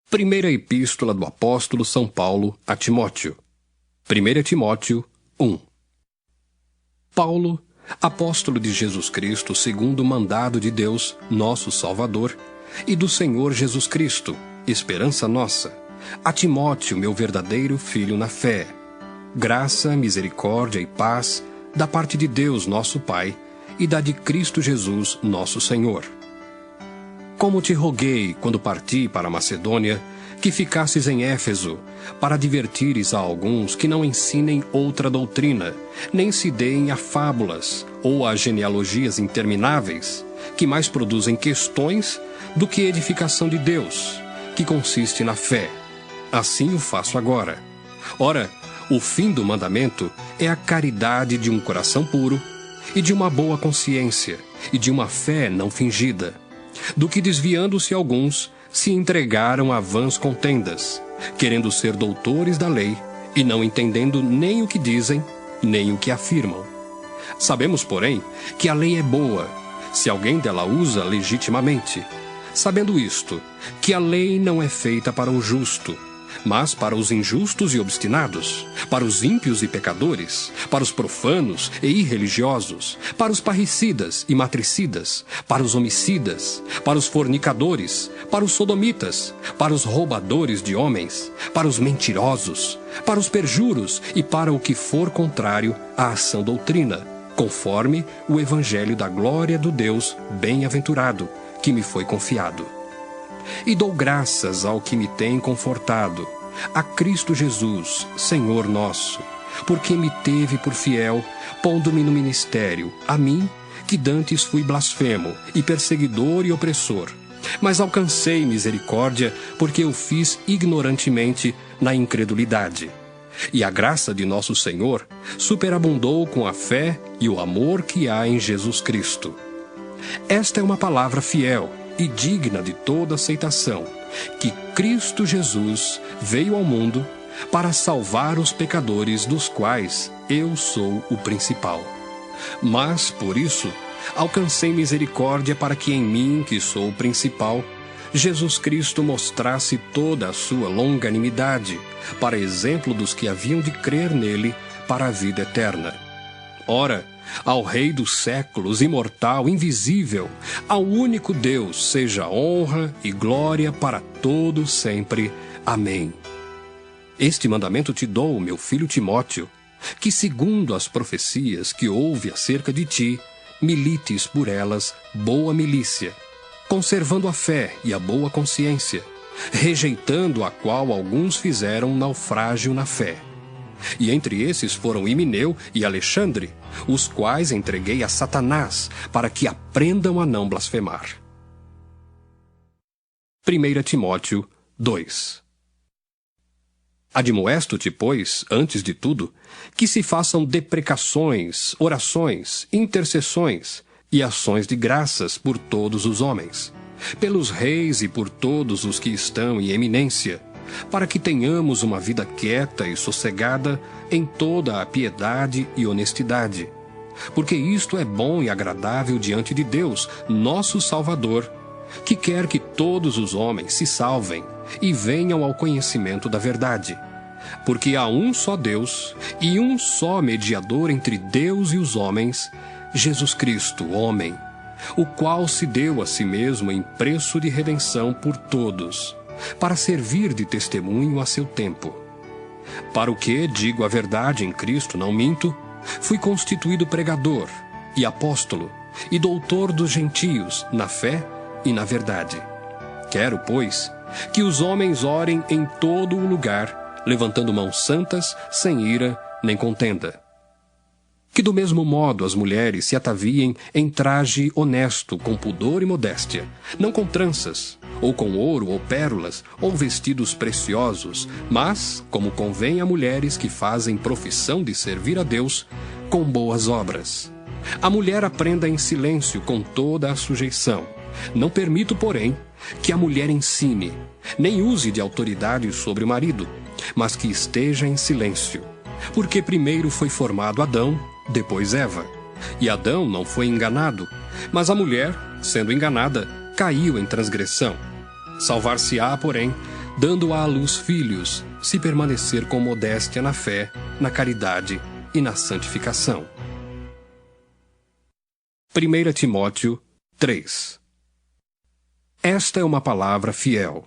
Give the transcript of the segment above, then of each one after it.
Primeira Epístola do Apóstolo São Paulo a Timóteo. 1 Timóteo 1. Paulo, apóstolo de Jesus Cristo, segundo o mandado de Deus, nosso Salvador, e do Senhor Jesus Cristo, esperança nossa, a Timóteo, meu verdadeiro filho na fé. Graça, misericórdia e paz da parte de Deus, nosso Pai, e da de Cristo Jesus, nosso Senhor. Como te roguei, quando parti para a Macedônia, que ficasses em Éfeso, para advertires a alguns que não ensinem outra doutrina, nem se deem a fábulas ou a genealogias intermináveis, que mais produzem questões do que edificação de Deus, que consiste na fé. Assim o faço agora. Ora, o fim do mandamento é a caridade de um coração puro, e de uma boa consciência, e de uma fé não fingida, do que desviando-se alguns, se entregaram a vãs contendas, querendo ser doutores da lei, e não entendendo nem o que dizem, nem o que afirmam. Sabemos, porém, que a lei é boa, se alguém dela usa legitimamente, sabendo isto, que a lei não é feita para o justo, mas para os injustos e obstinados, para os ímpios e pecadores, para os profanos e irreligiosos, para os parricidas e matricidas, para os homicidas, para os fornicadores, para os sodomitas, para os roubadores de homens, para os mentirosos, para os perjuros e para o que for contrário à sã doutrina, conforme o evangelho da glória do Deus bem-aventurado, que me foi confiado. E dou graças ao que me tem confortado, a Cristo Jesus, Senhor nosso, porque me teve por fiel, pondo-me no ministério, a mim, que dantes fui blasfemo, e perseguidor e opressor. Mas alcancei misericórdia, porque eu fiz ignorantemente na incredulidade. E a graça de nosso Senhor superabundou com a fé e o amor que há em Jesus Cristo. Esta é uma palavra fiel e digna de toda aceitação, que Cristo Jesus veio ao mundo para salvar os pecadores, dos quais eu sou o principal. Mas, por isso, alcancei misericórdia para que em mim, que sou o principal, Jesus Cristo mostrasse toda a sua longanimidade, para exemplo dos que haviam de crer nele para a vida eterna. Ora, ao Rei dos séculos, imortal, invisível, ao único Deus, seja honra e glória para todos sempre. Amém. Este mandamento te dou, meu filho Timóteo, que segundo as profecias que houve acerca de ti, milites por elas boa milícia, conservando a fé e a boa consciência, rejeitando a qual alguns fizeram naufrágio na fé. E entre esses foram Himeneu e Alexandre, os quais entreguei a Satanás, para que aprendam a não blasfemar. 1 Timóteo 2. Admoesto-te, pois, antes de tudo, que se façam deprecações, orações, intercessões e ações de graças por todos os homens, pelos reis e por todos os que estão em eminência, para que tenhamos uma vida quieta e sossegada em toda a piedade e honestidade. Porque isto é bom e agradável diante de Deus, nosso Salvador, que quer que todos os homens se salvem e venham ao conhecimento da verdade. Porque há um só Deus e um só mediador entre Deus e os homens, Jesus Cristo, homem, o qual se deu a si mesmo em preço de redenção por todos, para servir de testemunho a seu tempo. Para o que, digo a verdade em Cristo, não minto, fui constituído pregador, e apóstolo, e doutor dos gentios, na fé e na verdade. Quero, pois, que os homens orem em todo o lugar, levantando mãos santas, sem ira nem contenda. Que do mesmo modo as mulheres se ataviem em traje honesto, com pudor e modéstia, não com tranças, ou com ouro ou pérolas, ou vestidos preciosos, mas, como convém a mulheres que fazem profissão de servir a Deus, com boas obras. A mulher aprenda em silêncio com toda a sujeição. Não permito, porém, que a mulher ensine, nem use de autoridade sobre o marido, mas que esteja em silêncio. Porque primeiro foi formado Adão, depois Eva. E Adão não foi enganado, mas a mulher, sendo enganada, caiu em transgressão. Salvar-se-á, porém, dando à luz filhos, se permanecer com modéstia na fé, na caridade e na santificação. 1 Timóteo 3. Esta é uma palavra fiel.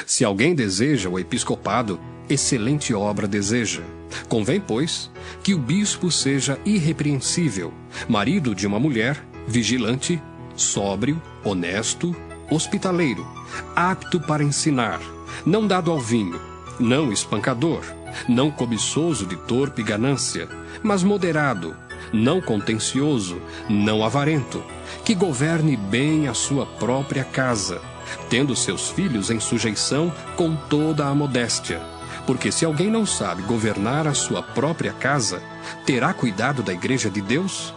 Se alguém deseja o episcopado, excelente obra deseja. Convém, pois, que o bispo seja irrepreensível, marido de uma mulher, vigilante, sóbrio, honesto, hospitaleiro, apto para ensinar, não dado ao vinho, não espancador, não cobiçoso de torpe ganância, mas moderado, não contencioso, não avarento, que governe bem a sua própria casa, tendo seus filhos em sujeição com toda a modéstia. Porque se alguém não sabe governar a sua própria casa, terá cuidado da igreja de Deus?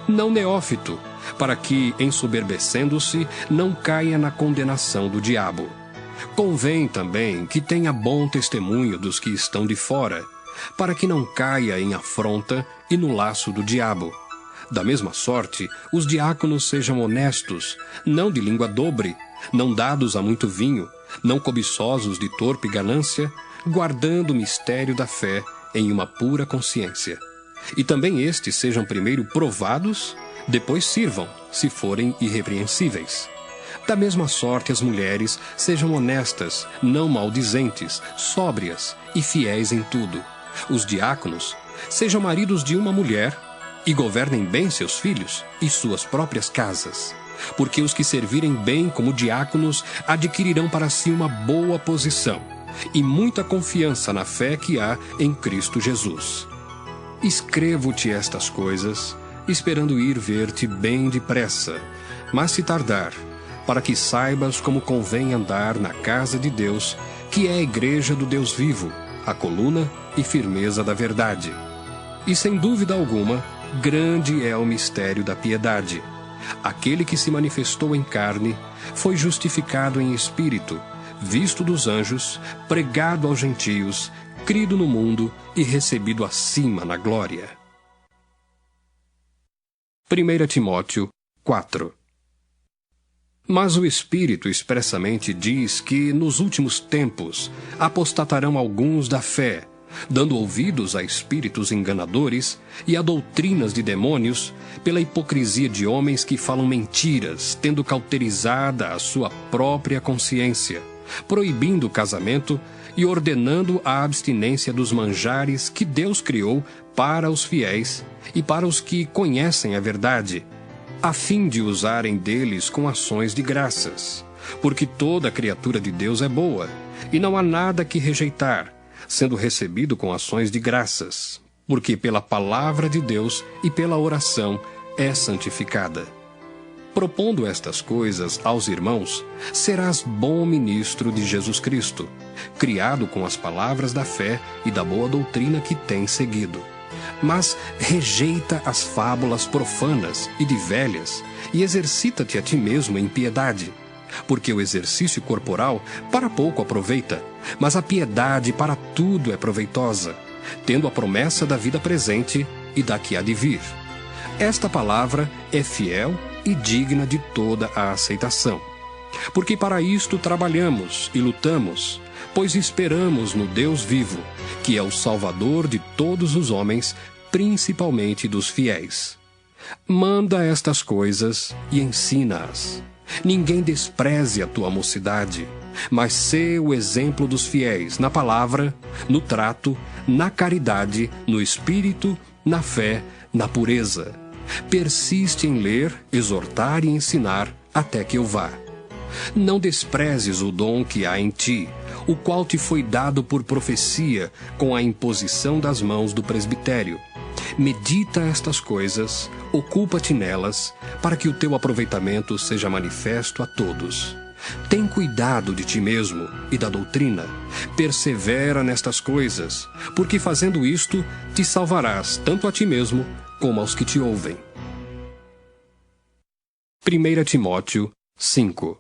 Não neófito, para que, ensoberbecendo-se, não caia na condenação do diabo. Convém também que tenha bom testemunho dos que estão de fora, para que não caia em afronta e no laço do diabo. Da mesma sorte, os diáconos sejam honestos, não de língua dobre, não dados a muito vinho, não cobiçosos de torpe ganância, guardando o mistério da fé em uma pura consciência. E também estes sejam primeiro provados, depois sirvam, se forem irrepreensíveis. Da mesma sorte as mulheres sejam honestas, não maldizentes, sóbrias e fiéis em tudo. Os diáconos sejam maridos de uma mulher e governem bem seus filhos e suas próprias casas. Porque os que servirem bem como diáconos adquirirão para si uma boa posição e muita confiança na fé que há em Cristo Jesus. Escrevo-te estas coisas, esperando ir ver-te bem depressa, mas se tardar, para que saibas como convém andar na casa de Deus, que é a igreja do Deus vivo, a coluna e firmeza da verdade. E sem dúvida alguma, grande é o mistério da piedade. Aquele que se manifestou em carne foi justificado em espírito, visto dos anjos, pregado aos gentios, crido no mundo e recebido acima na glória. 1 Timóteo 4. Mas o Espírito expressamente diz que, nos últimos tempos, apostatarão alguns da fé, dando ouvidos a espíritos enganadores e a doutrinas de demônios, pela hipocrisia de homens que falam mentiras, tendo cauterizada a sua própria consciência, proibindo o casamento e ordenando a abstinência dos manjares que Deus criou para os fiéis e para os que conhecem a verdade, a fim de usarem deles com ações de graças. Porque toda criatura de Deus é boa, e não há nada que rejeitar, sendo recebido com ações de graças, porque pela palavra de Deus e pela oração é santificada. Propondo estas coisas aos irmãos, serás bom ministro de Jesus Cristo, criado com as palavras da fé e da boa doutrina que tens seguido. Mas rejeita as fábulas profanas e de velhas, e exercita-te a ti mesmo em piedade. Porque o exercício corporal para pouco aproveita, mas a piedade para tudo é proveitosa, tendo a promessa da vida presente e da que há de vir. Esta palavra é fiel e digna de toda a aceitação. Porque para isto trabalhamos e lutamos, pois esperamos no Deus vivo, que é o Salvador de todos os homens, principalmente dos fiéis. Manda estas coisas e ensina-as. Ninguém despreze a tua mocidade, mas sê o exemplo dos fiéis na palavra, no trato, na caridade, no espírito, na fé, na pureza. Persiste em ler, exortar e ensinar até que eu vá. Não desprezes o dom que há em ti, o qual te foi dado por profecia com a imposição das mãos do presbitério. Medita estas coisas, ocupa-te nelas, para que o teu aproveitamento seja manifesto a todos. Tem cuidado de ti mesmo e da doutrina. Persevera nestas coisas, porque fazendo isto, te salvarás tanto a ti mesmo como aos que te ouvem. 1 Timóteo 5.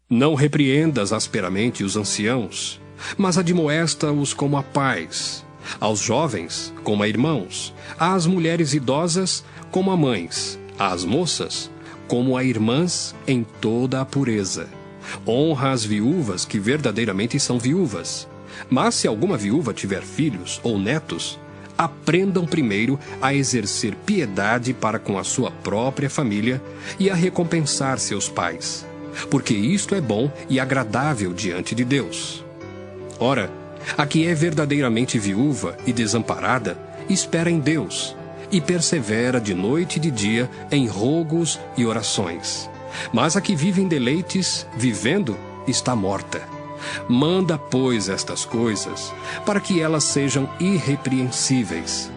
Não repreendas asperamente os anciãos, mas admoesta-os como a pais, aos jovens como a irmãos, às mulheres idosas como a mães, às moças como a irmãs em toda a pureza. Honra as viúvas que verdadeiramente são viúvas. Mas se alguma viúva tiver filhos ou netos, aprendam primeiro a exercer piedade para com a sua própria família e a recompensar seus pais, porque isto é bom e agradável diante de Deus. Ora, a que é verdadeiramente viúva e desamparada, espera em Deus, e persevera de noite e de dia em rogos e orações. Mas a que vive em deleites, vivendo, está morta. Manda, pois, estas coisas, para que elas sejam irrepreensíveis.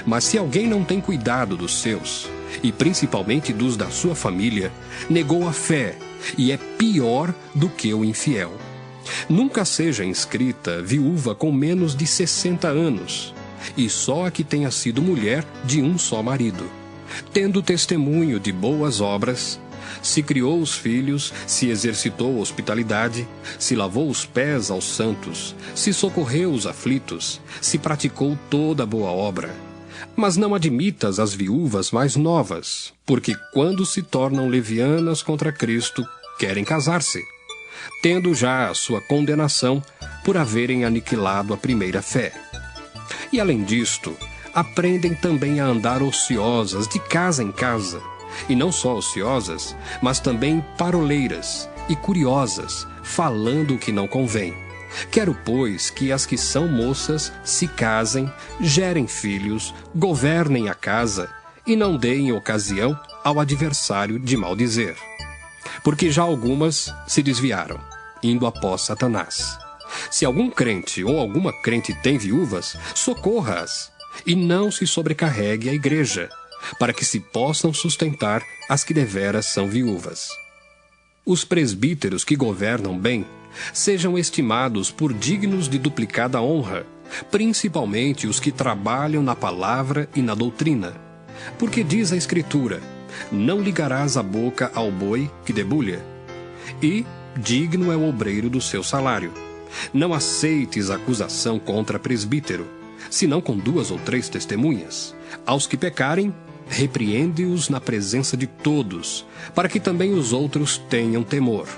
Mas se alguém não tem cuidado dos seus, e principalmente dos da sua família, negou a fé, e é pior do que o infiel. Nunca seja inscrita viúva com menos de 60 anos, e só a que tenha sido mulher de um só marido, tendo testemunho de boas obras, se criou os filhos, se exercitou a hospitalidade, se lavou os pés aos santos, se socorreu os aflitos, se praticou toda boa obra. Mas não admitas as viúvas mais novas, porque quando se tornam levianas contra Cristo, querem casar-se, tendo já a sua condenação por haverem aniquilado a primeira fé. E além disto, aprendem também a andar ociosas de casa em casa, e não só ociosas, mas também paroleiras e curiosas, falando o que não convém. Quero, pois, que as que são moças se casem, gerem filhos, governem a casa, e não deem ocasião ao adversário de maldizer. Porque já algumas se desviaram, indo após Satanás. Se algum crente ou alguma crente tem viúvas, socorra-as, e não se sobrecarregue a igreja, para que se possam sustentar as que deveras são viúvas. Os presbíteros que governam bem sejam estimados por dignos de duplicada honra, principalmente os que trabalham na palavra e na doutrina. Porque diz a Escritura: não ligarás a boca ao boi que debulha, e digno é o obreiro do seu salário. Não aceites acusação contra presbítero, senão com 2 ou 3 testemunhas. Aos que pecarem, repreende-os na presença de todos, para que também os outros tenham temor.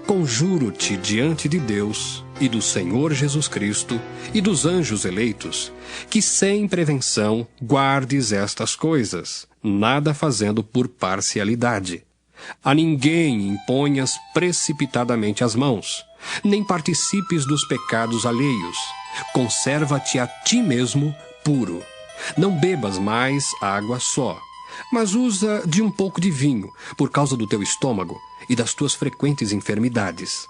Conjuro-te diante de Deus e do Senhor Jesus Cristo e dos anjos eleitos, que sem prevenção guardes estas coisas, nada fazendo por parcialidade. A ninguém imponhas precipitadamente as mãos, nem participes dos pecados alheios. Conserva-te a ti mesmo puro. Não bebas mais água só, mas usa de um pouco de vinho, por causa do teu estômago e das tuas frequentes enfermidades.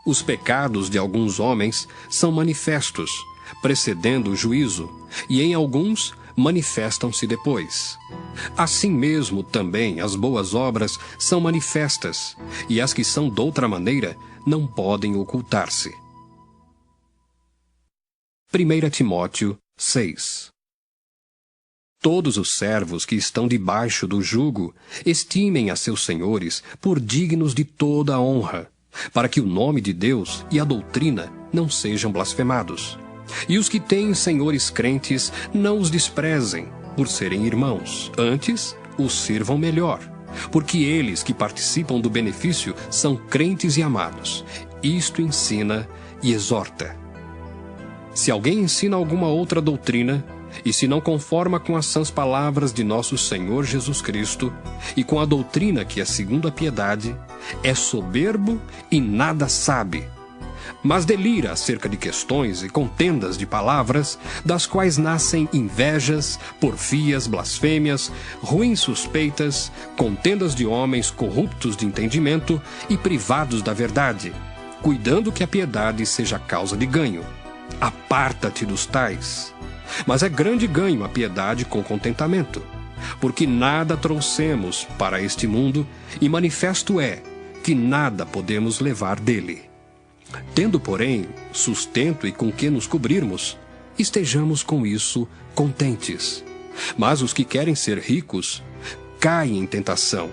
Os pecados de alguns homens são manifestos, precedendo o juízo, e em alguns manifestam-se depois. Assim mesmo também as boas obras são manifestas, e as que são doutra maneira não podem ocultar-se. 1 Timóteo 6. Todos os servos que estão debaixo do jugo estimem a seus senhores por dignos de toda a honra, para que o nome de Deus e a doutrina não sejam blasfemados. E os que têm senhores crentes não os desprezem, por serem irmãos, antes os sirvam melhor, porque eles que participam do benefício são crentes e amados. Isto ensina e exorta. Se alguém ensina alguma outra doutrina, e se não conforma com as sãs palavras de nosso Senhor Jesus Cristo, e com a doutrina que é segundo a piedade, é soberbo e nada sabe, mas delira acerca de questões e contendas de palavras, das quais nascem invejas, porfias, blasfêmias, ruins suspeitas, contendas de homens corruptos de entendimento e privados da verdade, cuidando que a piedade seja causa de ganho. Aparta-te dos tais. Mas é grande ganho a piedade com contentamento, porque nada trouxemos para este mundo, e manifesto é que nada podemos levar dele. Tendo, porém, sustento e com que nos cobrirmos, estejamos com isso contentes. Mas os que querem ser ricos caem em tentação,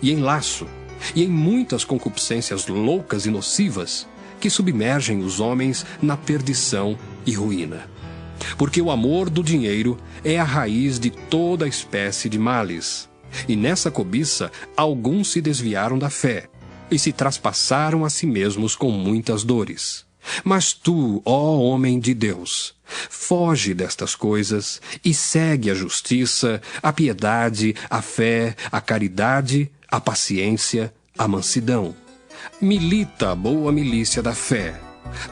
e em laço, e em muitas concupiscências loucas e nocivas, que submergem os homens na perdição e ruína. Porque o amor do dinheiro é a raiz de toda espécie de males. E nessa cobiça alguns se desviaram da fé e se traspassaram a si mesmos com muitas dores. Mas tu, ó homem de Deus, foge destas coisas e segue a justiça, a piedade, a fé, a caridade, a paciência, a mansidão. Milita a boa milícia da fé.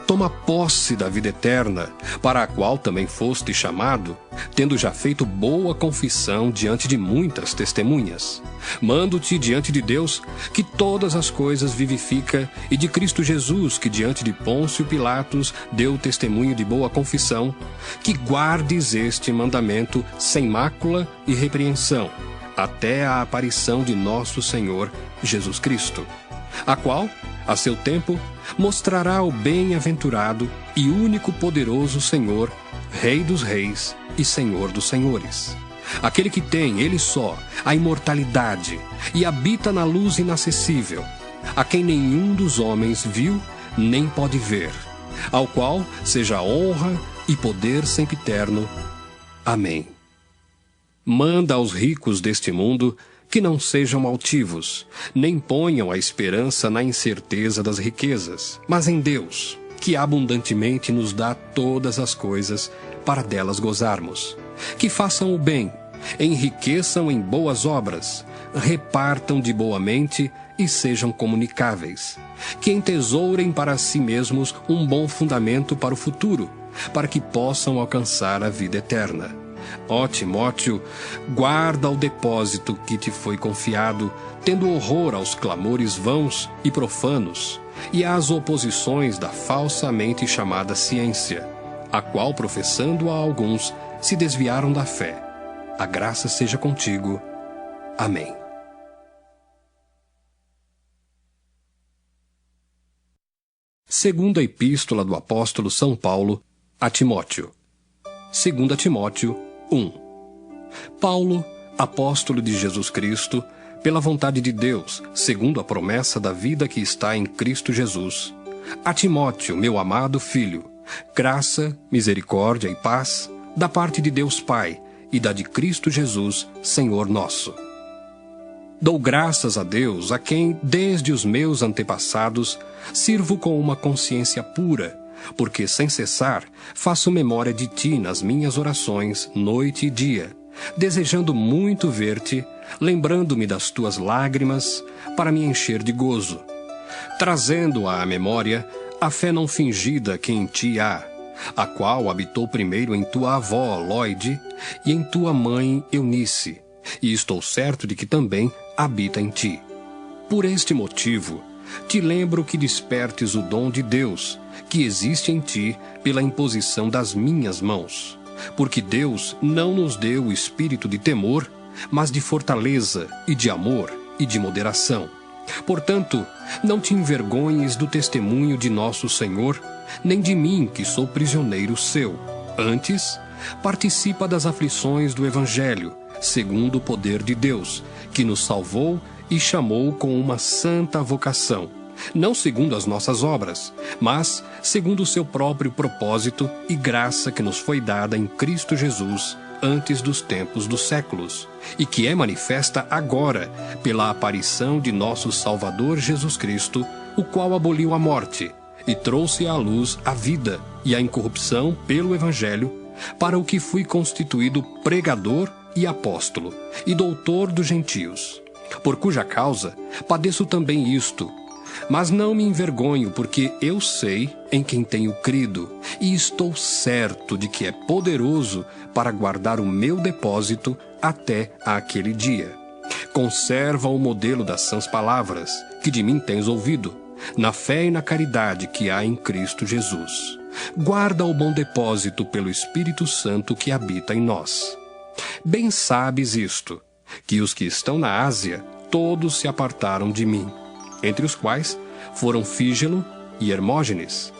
Toma posse da vida eterna, para a qual também foste chamado, tendo já feito boa confissão diante de muitas testemunhas. Mando-te diante de Deus, que todas as coisas vivifica, e de Cristo Jesus, que diante de Pôncio Pilatos deu testemunho de boa confissão, que guardes este mandamento sem mácula e repreensão, até a aparição de nosso Senhor Jesus Cristo, a qual, a seu tempo, mostrará o bem-aventurado e único poderoso Senhor, Rei dos reis e Senhor dos senhores. Aquele que tem, ele só, a imortalidade e habita na luz inacessível, a quem nenhum dos homens viu nem pode ver, ao qual seja honra e poder sempiterno. Amém. Manda aos ricos deste mundo que não sejam altivos, nem ponham a esperança na incerteza das riquezas, mas em Deus, que abundantemente nos dá todas as coisas para delas gozarmos. Que façam o bem, enriqueçam em boas obras, repartam de boa mente e sejam comunicáveis. Que entesourem para si mesmos um bom fundamento para o futuro, para que possam alcançar a vida eterna. Ó Timóteo, guarda o depósito que te foi confiado, tendo horror aos clamores vãos e profanos, e às oposições da falsamente chamada ciência, a qual, professando a alguns, se desviaram da fé. A graça seja contigo. Amém. Segunda Epístola do Apóstolo São Paulo a Timóteo. 2 Timóteo 1. Paulo, apóstolo de Jesus Cristo, pela vontade de Deus, segundo a promessa da vida que está em Cristo Jesus. A Timóteo, meu amado filho, graça, misericórdia e paz, da parte de Deus Pai e da de Cristo Jesus, Senhor nosso. Dou graças a Deus, a quem, desde os meus antepassados, sirvo com uma consciência pura, porque sem cessar faço memória de ti nas minhas orações, noite e dia, desejando muito ver-te, lembrando-me das tuas lágrimas, para me encher de gozo, trazendo à memória a fé não fingida que em ti há, a qual habitou primeiro em tua avó, Lóide, e em tua mãe, Eunice, e estou certo de que também habita em ti. Por este motivo, te lembro que despertes o dom de Deus, que existe em ti pela imposição das minhas mãos. Porque Deus não nos deu o espírito de temor, mas de fortaleza e de amor e de moderação. Portanto, não te envergonhes do testemunho de nosso Senhor, nem de mim, que sou prisioneiro seu. Antes, participa das aflições do Evangelho, segundo o poder de Deus, que nos salvou e chamou com uma santa vocação, não segundo as nossas obras, mas segundo o seu próprio propósito e graça que nos foi dada em Cristo Jesus antes dos tempos dos séculos, e que é manifesta agora pela aparição de nosso Salvador Jesus Cristo, o qual aboliu a morte e trouxe à luz a vida e a incorrupção pelo Evangelho, para o que fui constituído pregador e apóstolo e doutor dos gentios, por cuja causa padeço também isto. Mas não me envergonho, porque eu sei em quem tenho crido, e estou certo de que é poderoso para guardar o meu depósito até aquele dia. Conserva o modelo das sãs palavras, que de mim tens ouvido, na fé e na caridade que há em Cristo Jesus. Guarda o bom depósito pelo Espírito Santo que habita em nós. Bem sabes isto, que os que estão na Ásia, todos se apartaram de mim, entre os quais foram Fígelo e Hermógenes.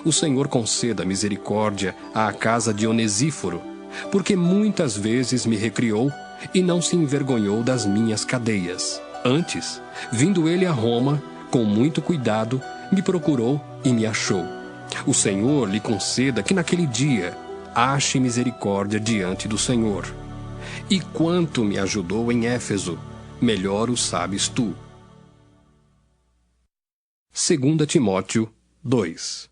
O Senhor conceda misericórdia à casa de Onesíforo, porque muitas vezes me recriou e não se envergonhou das minhas cadeias. Antes, vindo ele a Roma, com muito cuidado, me procurou e me achou. O Senhor lhe conceda que naquele dia ache misericórdia diante do Senhor. E quanto me ajudou em Éfeso, melhor o sabes tu. 2 Timóteo 2.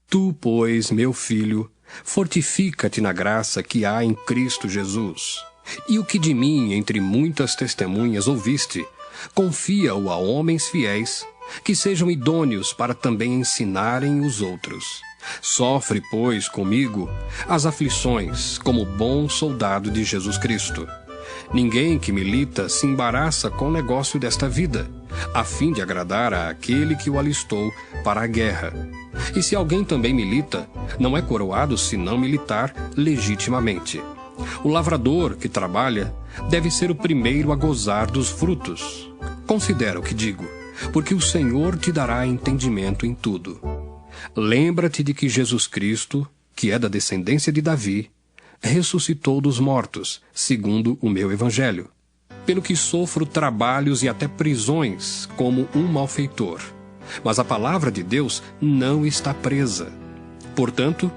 Tu, pois, meu filho, fortifica-te na graça que há em Cristo Jesus. E o que de mim, entre muitas testemunhas, ouviste, confia-o a homens fiéis, que sejam idôneos para também ensinarem os outros. Sofre, pois, comigo as aflições, como bom soldado de Jesus Cristo. Ninguém que milita se embaraça com o negócio desta vida, a fim de agradar àquele que o alistou para a guerra. E se alguém também milita, não é coroado se não militar legitimamente. O lavrador que trabalha deve ser o primeiro a gozar dos frutos. Considera o que digo, porque o Senhor te dará entendimento em tudo. Lembra-te de que Jesus Cristo, que é da descendência de Davi, ressuscitou dos mortos, segundo o meu evangelho, pelo que sofro trabalhos e até prisões como um malfeitor. Mas a palavra de Deus não está presa. Portanto,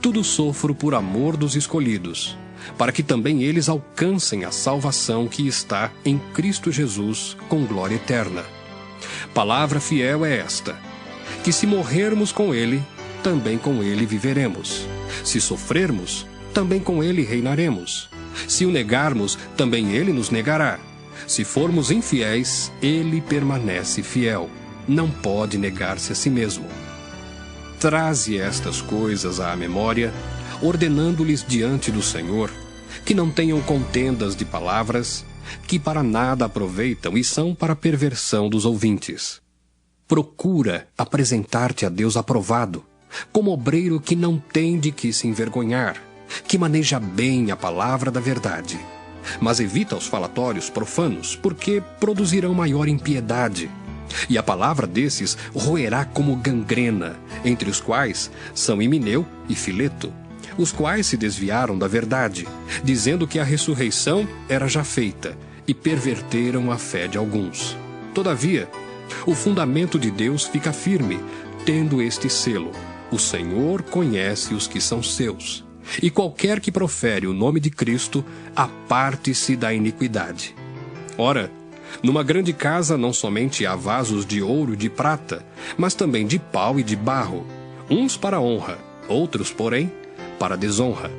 tudo sofro por amor dos escolhidos, para que também eles alcancem a salvação que está em Cristo Jesus com glória eterna. Palavra fiel é esta, que se morrermos com ele, também com ele viveremos. Se sofrermos, também com ele reinaremos. Se o negarmos, também ele nos negará. Se formos infiéis, ele permanece fiel. Não pode negar-se a si mesmo. Traze estas coisas à memória, ordenando-lhes diante do Senhor, que não tenham contendas de palavras, que para nada aproveitam e são para perversão dos ouvintes. Procura apresentar-te a Deus aprovado, como obreiro que não tem de que se envergonhar, que maneja bem a palavra da verdade. Mas evita os falatórios profanos, porque produzirão maior impiedade. E a palavra desses roerá como gangrena, entre os quais são Himeneu e Fileto, os quais se desviaram da verdade, dizendo que a ressurreição era já feita, e perverteram a fé de alguns. Todavia, o fundamento de Deus fica firme, tendo este selo: o Senhor conhece os que são seus. E qualquer que profere o nome de Cristo, aparte-se da iniquidade. Ora, numa grande casa não somente há vasos de ouro e de prata, mas também de pau e de barro, uns para honra, outros, porém, para desonra.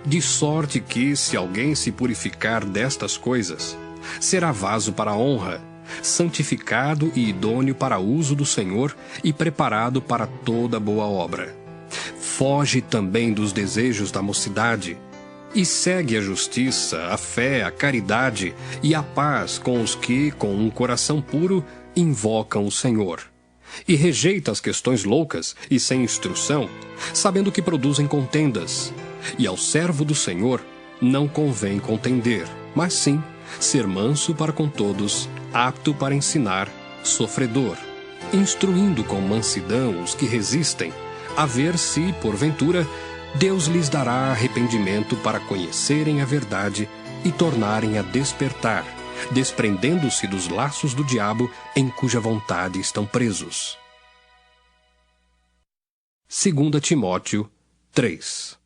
De sorte que, se alguém se purificar destas coisas, será vaso para honra, santificado e idôneo para uso do Senhor e preparado para toda boa obra. Foge também dos desejos da mocidade, e segue a justiça, a fé, a caridade e a paz com os que, com um coração puro, invocam o Senhor. E rejeita as questões loucas e sem instrução, sabendo que produzem contendas. E ao servo do Senhor não convém contender, mas sim ser manso para com todos, apto para ensinar, sofredor, instruindo com mansidão os que resistem, a ver se, porventura, Deus lhes dará arrependimento para conhecerem a verdade e tornarem a despertar, desprendendo-se dos laços do diabo em cuja vontade estão presos. 2 Timóteo 3.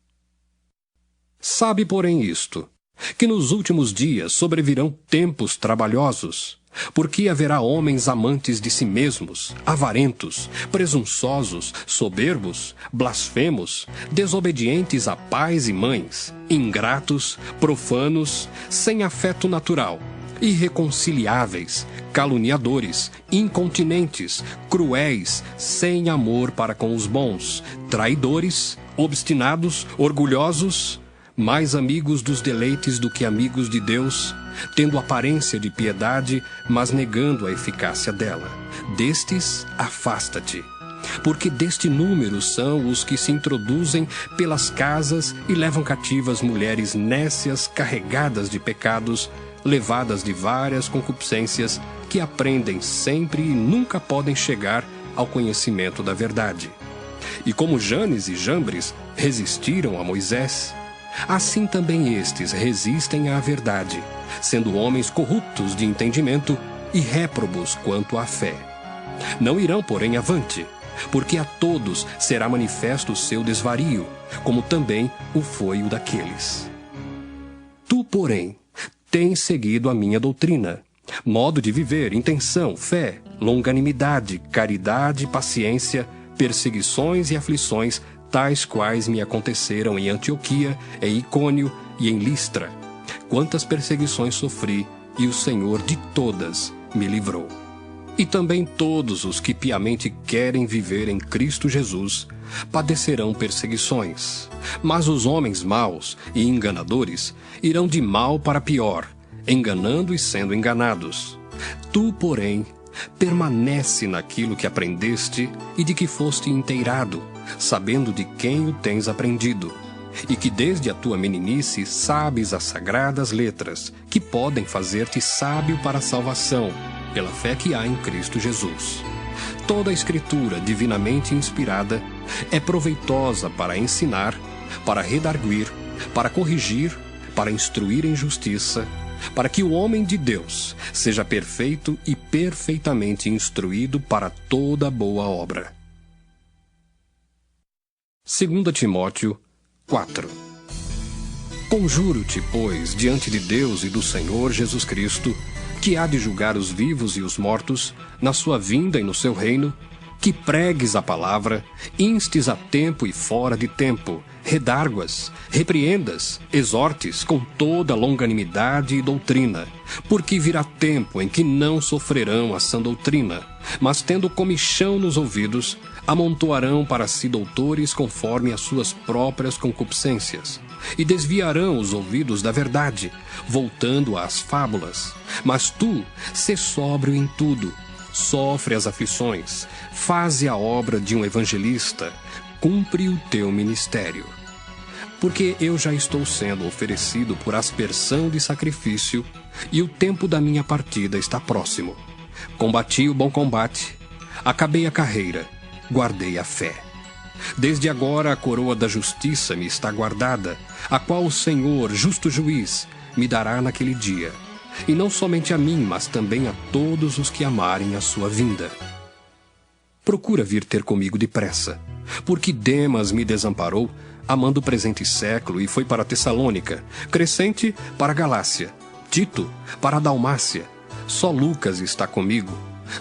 Sabe, porém, isto, que nos últimos dias sobrevirão tempos trabalhosos, porque haverá homens amantes de si mesmos, avarentos, presunçosos, soberbos, blasfemos, desobedientes a pais e mães, ingratos, profanos, sem afeto natural, irreconciliáveis, caluniadores, incontinentes, cruéis, sem amor para com os bons, traidores, obstinados, orgulhosos, mais amigos dos deleites do que amigos de Deus, tendo aparência de piedade, mas negando a eficácia dela. Destes, afasta-te, porque deste número são os que se introduzem pelas casas e levam cativas mulheres nécias, carregadas de pecados, levadas de várias concupiscências, que aprendem sempre e nunca podem chegar ao conhecimento da verdade. E como Janes e Jambres resistiram a Moisés, assim também estes resistem à verdade, sendo homens corruptos de entendimento e réprobos quanto à fé. Não irão, porém, avante, porque a todos será manifesto o seu desvario, como também o foi o daqueles. Tu, porém, tens seguido a minha doutrina, modo de viver, intenção, fé, longanimidade, caridade, paciência, perseguições e aflições, tais quais me aconteceram em Antioquia, em Icônio e em Listra. Quantas perseguições sofri, e o Senhor de todas me livrou. E também todos os que piamente querem viver em Cristo Jesus padecerão perseguições. Mas os homens maus e enganadores irão de mal para pior, enganando e sendo enganados. Tu, porém, permanece naquilo que aprendeste e de que foste inteirado, sabendo de quem o tens aprendido, e que desde a tua meninice sabes as sagradas letras, que podem fazer-te sábio para a salvação, pela fé que há em Cristo Jesus. Toda a Escritura divinamente inspirada é proveitosa para ensinar, para redarguir, para corrigir, para instruir em justiça, para que o homem de Deus seja perfeito e perfeitamente instruído para toda boa obra. 2 Timóteo 4. Conjuro-te, pois, diante de Deus e do Senhor Jesus Cristo, que há de julgar os vivos e os mortos, na sua vinda e no seu reino, que pregues a palavra, instes a tempo e fora de tempo, redarguas, repreendas, exortes com toda longanimidade e doutrina, porque virá tempo em que não sofrerão a sã doutrina, mas tendo comichão nos ouvidos, amontoarão para si doutores conforme as suas próprias concupiscências, e desviarão os ouvidos da verdade, voltando às fábulas. Mas tu, sê sóbrio em tudo, sofre as aflições, faze a obra de um evangelista, cumpre o teu ministério. Porque eu já estou sendo oferecido por aspersão de sacrifício, e o tempo da minha partida está próximo. Combati o bom combate, acabei a carreira, guardei a fé. Desde agora a coroa da justiça me está guardada, a qual o Senhor, justo juiz, me dará naquele dia, e não somente a mim, mas também a todos os que amarem a sua vinda. Procura vir ter comigo depressa, porque Demas me desamparou, amando o presente século, e foi para Tessalônica, Crescente para a Galácia, Tito para a Dalmácia. Só Lucas está comigo.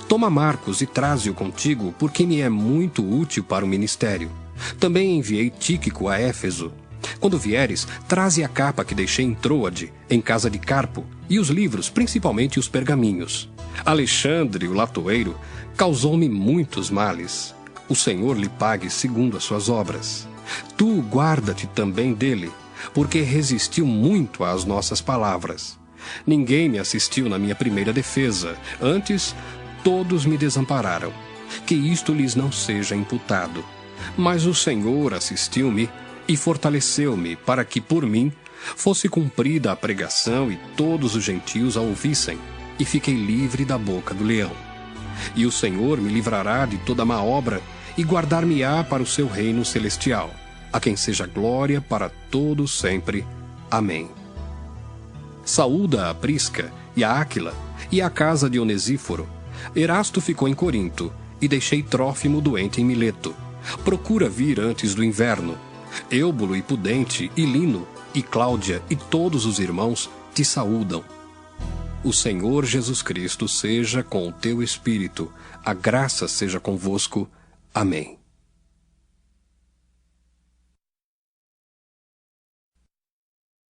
Toma Marcos e traze-o contigo, porque me é muito útil para o ministério. Também enviei Tíquico a Éfeso. Quando vieres, traze a capa que deixei em Troade, em casa de Carpo, e os livros, principalmente os pergaminhos. Alexandre, o latoeiro, causou-me muitos males. O Senhor lhe pague segundo as suas obras. Tu guarda-te também dele, porque resistiu muito às nossas palavras. Ninguém me assistiu na minha primeira defesa, antes todos me desampararam. Que isto lhes não seja imputado. Mas o Senhor assistiu-me e fortaleceu-me para que por mim fosse cumprida a pregação e todos os gentios a ouvissem, e fiquei livre da boca do leão. E o Senhor me livrará de toda má obra e guardar-me-á para o seu reino celestial, a quem seja glória para todos sempre. Amém. Saúda a Prisca e a Áquila e a casa de Onesíforo. Erasto ficou em Corinto, e deixei Trófimo doente em Mileto. Procura vir antes do inverno. Êubulo e Pudente e Lino e Cláudia e todos os irmãos te saúdam. O Senhor Jesus Cristo seja com o teu espírito. A graça seja convosco. Amém.